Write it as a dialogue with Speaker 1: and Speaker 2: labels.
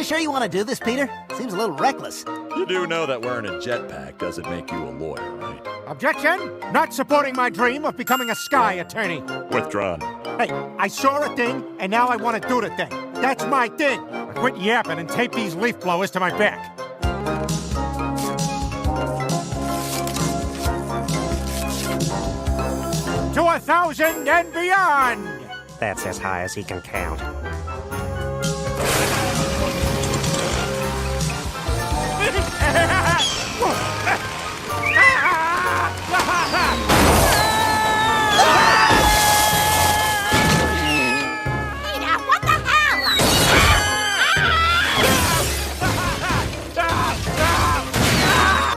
Speaker 1: you sure you want to do this, Peter? Seems a little reckless.
Speaker 2: You do know that wearing a jetpack doesn't make you a lawyer, right?
Speaker 3: Objection! Not supporting my dream of becoming a sky attorney.
Speaker 2: Withdrawn.
Speaker 3: Hey, I saw a thing, and now I want to do the thing. That's my thing. Now quit yapping and tape these leaf blowers to my back. To 1,000 and beyond!
Speaker 4: That's as high as he can count.